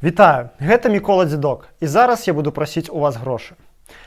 Вітаю, гэта Мікола Дзедок, і зараз я буду прасіць у вас грошы.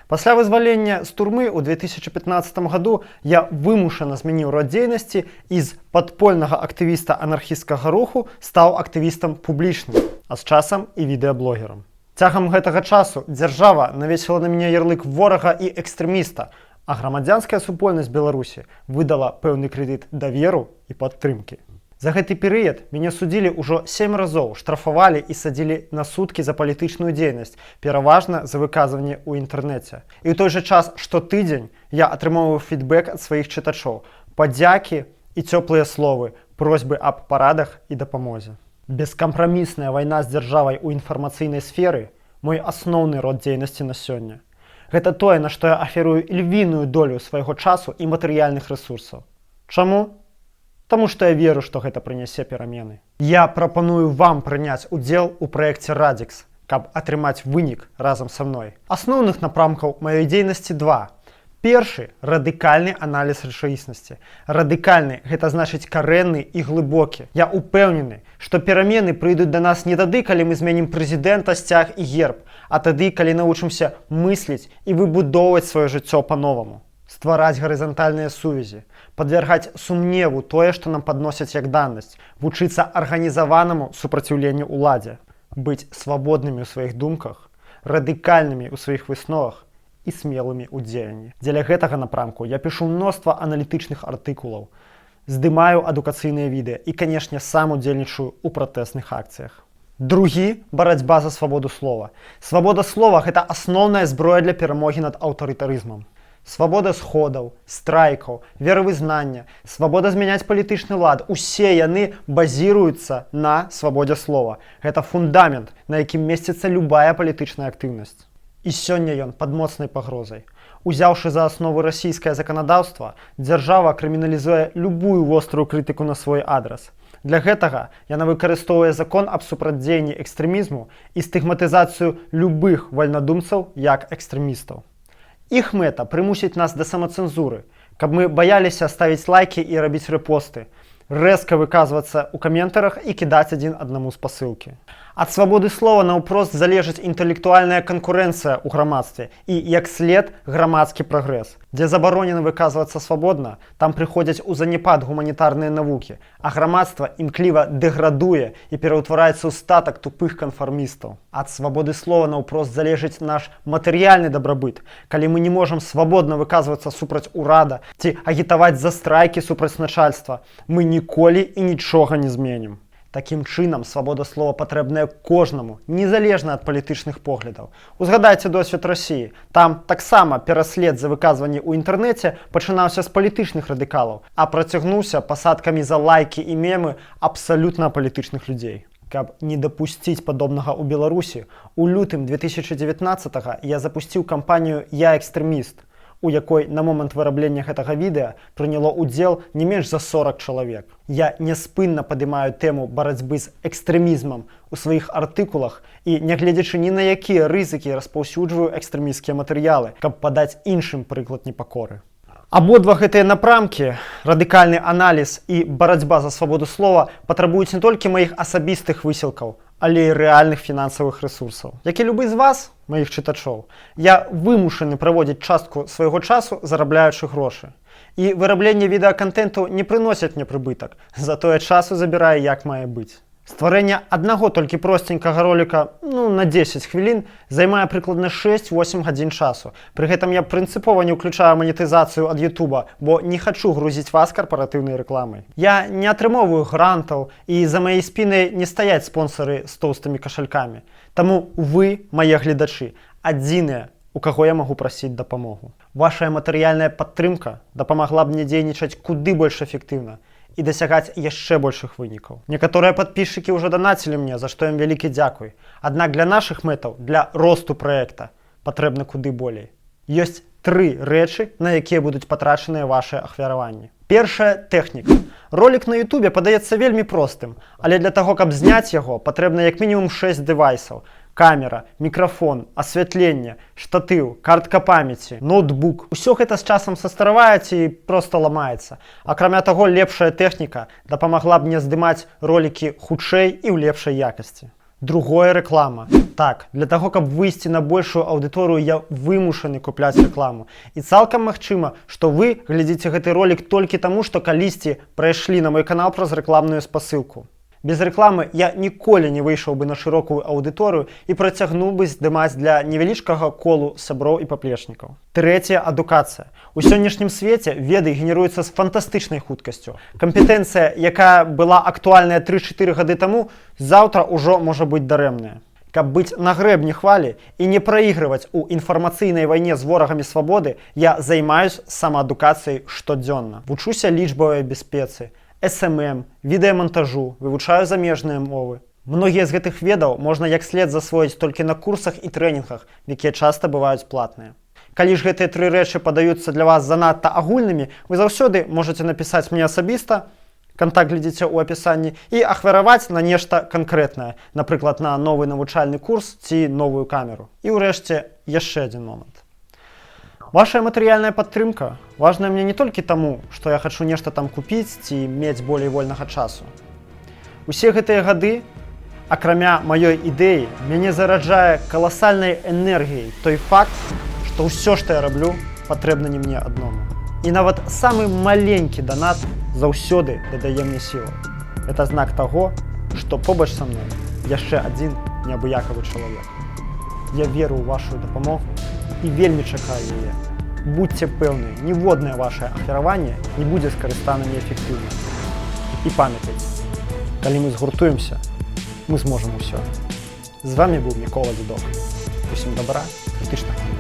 Пасля вызвалення з турмы ў 2015 году я вымушана змяніў род дзейнасці і з падпольнага актывіста анархісцкага руху стаў актывістам публічным, а з часам і відэаблогерам. Цягам гэтага часу дзяржава навесіла на мяне ярлык ворага і экстрэміста, а грамадзянская супольнасць Беларусі выдала пэўны крэдыт даверу і падтрымкі. За гэты перыяд мяне судзілі ўжо 7 разоў, штрафавалі і садзілі на суткі за палітычную дзейнасць, пераважна за выказванне ў інтэрнэце. І ў той жа час штотыдзень я атрымоўваў фідбэк ад сваіх чытачоў, падзякі і цёплыя словы, просьбы аб парадах і дапамозе. Бескампрамісная вайна з дзяржавай у інфармацыйнай сферы – мой асноўны род дзейнасці на сёння. Гэта тое, на што я аферую львіную долю свайго часу і матэрыяльных рэсурсаў. Чаму? Таму што я веру, што гэта прынясе перамены. Я прапаную вам прыняць удзел у праекце Радикс, каб атрымаць вынік разам са мной. Асноўных напрамкаў маёй дзейнасці два. Першы – радыкальны аналіз рэчаіснасці. Радыкальны – гэта значыць карэнны і глыбокі. Я упэўнены, што перамены прыйдуць да нас не тады, калі мы зменім прэзідэнта, сцяг і герб, а тады, калі навучымся мысліць і выбудоўваць сваё жыццё па-новаму. Ствараць гарызантальныя сувязі, падвяргаць сумневу тое, што нам падносяць як даннасць, вучыцца арганізаванаму супраціўленню ўладзе, быць свабоднымі ў сваіх думках, радыкальнымі ў сваіх высновах і смелымі ў дзеянні. Дзеля гэтага напрамку я пішу мноства аналітычных артыкулаў, здымаю адукацыйныя відэа і, канешне, сам удзельнічаю ў пратэсных акцыях. Другі – барацьба за свабоду слова. Свабода слова – гэта асноўная зброя для перамогі над аўтарытарызмам. Свабода сходаў, страйкаў, веравызнання, свабода змяняць палітычны лад – усе яны базіруюцца на свабодзе слова. Гэта фундамент, на якім месціцца любая палітычная актыўнасць. І сёння ён пад моцнай пагрозай. Узяўшы за аснову расійскае заканадаўства, дзяржава крыміналізуе любую вострую крытыку на свой адрас. Для гэтага яна выкарыстоўвае закон аб супрацьдзеянні экстрэмізму і стыгматызацыю любых вальнадумцаў як экстрэмістаў. Іх мэта прымусіць нас да самацэнзуры, каб мы баяліся ставіць лайкі і рабіць рэпосты, рэзка выказвацца ў каментарах і кідаць адзін аднаму спасылкі. Ад свабоды слова наўпрост залежыць інтэлектуальная канкурэнцыя ў грамадстве і, як след, грамадскі прагрэс. Дзе забаронена выказвацца свабодна, там прыходзяць у занепад гуманітарныя навукі, а грамадства імкліва дэградуе і пераўтвараецца ў статак тупых канфармістаў. Ад свабоды слова наўпрост залежыць наш матэрыяльны дабрабыт, калі мы не можам свабодна выказвацца супраць урада ці агітаваць за страйкі супраць начальства, мы ніколі і нічога не зменім. Такім чынам, свабода слова патрэбная кожнаму, незалежна ад палітычных поглядаў. Узгадайце досвед Расіі. Там таксама пераслед за выказванні ў інтэрнэце пачынаўся з палітычных радыкалаў, а працягнуўся пасадкамі за лайкі і мемы абсалютна апалітычных людзей. Каб не дапусціць падобнага ў Беларусі, у лютым 2019-го я запусціў кампанію «Я экстрэміст», у якой на момант выраблення гэтага відэа прыняло ўдзел не менш за 40 чалавек. Я няспынна падымаю тэму барацьбы з экстрэмізмам у сваіх артыкулах і, нягледзячы ні на якія рызыкі, распаўсюджваю экстрэмісцкія матэрыялы, каб падаць іншым прыклад непакоры. Абодва гэтыя напрамкі, радыкальны аналіз і барацьба за свабоду слова, патрабуюць не толькі маіх асабістых высілкаў, але і рэальных фінансавых рэсурсаў. Як і любы з вас, маіх чытачоў, я вымушаны праводзіць частку свайго часу, зарабляючы грошы. І вырабленне відэакантэнту не прыносіць мне прыбытак, затое часу забірае як мае быць. Стварэнне аднаго толькі просценькага роліка, на 10 хвілін, займае прыкладна 6-8 гадзін часу. Пры гэтым я прынцыпова не ўключаю манетызацыю ад Ютуба, бо не хачу грузіць вас карпаратыўнай рэкламай. Я не атрымоўваю грантаў, і за маёй спінай не стаяць спонсары з тоўстымі кашалькамі. Таму вы, мае гледачы, адзіныя, у каго я магу прасіць дапамогу. Вашая матэрыяльная падтрымка дапамагла б мне дзейнічаць куды больш эфектыўна і дасягаць яшчэ большых вынікаў. Некаторыя падпісчыкі ўжо данацілі мне, за што ім вялікі дзякуй. Аднак для нашых мэтаў, для росту праекта, патрэбна куды болей. Ёсць 3 рэчы, на якія будуць патрачаныя вашыя ахвяраванні. Першая – тэхніка. Ролік на Ютубе падаецца вельмі простым, але для таго, каб зняць яго, патрэбна як мінімум 6 дэвайсаў. Камера, мікрафон, асвятленне, штатыў, картка памяці, ноутбук. Усё гэта з часам састараваецца і проста ламаецца. Акрамя таго, лепшая тэхніка дапамагла б мне здымаць ролікі хутчэй і ў лепшай якасці. Другое — реклама. Так, для таго, каб выйсці на большую аўдыторыю, я вымушаны купляць рэкламу. І цалкам магчыма, што вы глядзіце гэты ролик толькі таму, што калісьці прайшлі на мой канал праз рэкламную спасылку. Без рэкламы я ніколі не выйшаў бы на шырокую аўдыторыю і працягнуў бы здымаць для невялічкага колу сяброў і паплечнікаў. Трэцяе — адукацыя. У сённяшнім свеце веды генеруюцца з фантастычнай хуткасцю. Кампетэнцыя, якая была актуальная 3-4 гады таму, заўтра ўжо можа быць дарэмная. Каб быць на грэбні хвалі і не праігрываць у інфармацыйнай вайне з ворагамі свабоды, я займаюсь самаадукацыяй штодзённа. Вучуся лічбавай бяспецы, SMM, відэамантажу, вывучаю замежныя мовы. Многія з гэтых ведаў можна як след засвоіць толькі на курсах і трэнінгах, якія часта бываюць платныя. Калі ж гэтыя тры рэчы падаюцца для вас занадта агульнымі, вы заўсёды можаце напісаць мне асабіста, кантакт глядзіце ў апісанні, і ахвяраваць на нешта канкрэтнае, напрыклад, на новы навучальны курс ці новую камеру. І ўрэшце яшчэ адзін момант. Ваша матэрыяльная падтрымка важная мне не толькі таму, што я хачу нешта там купіць ці мець болей вольнага часу. Усе гэтыя гады, акрамя маёй ідэі, мяне зараджае каласальнай энергіяй той факт, што ўсё, што я раблю, патрэбна не мне адному. І нават самы маленькі данат заўсёды дадае мне сілу. Это знак таго, што побач са мной яшчэ адзін неабыякавы чалавек. Я веру ў вашу дапамогу і вельмі чакаю яе. Будьце пэўныя, ніводнае вашае ахвяраванне не будзе скарыстана неэфектыўна. І памятайце, калі мы згуртуемся, мы зможам усё. З вами быў Мікола Дзідок. Усім добра, крытычнага.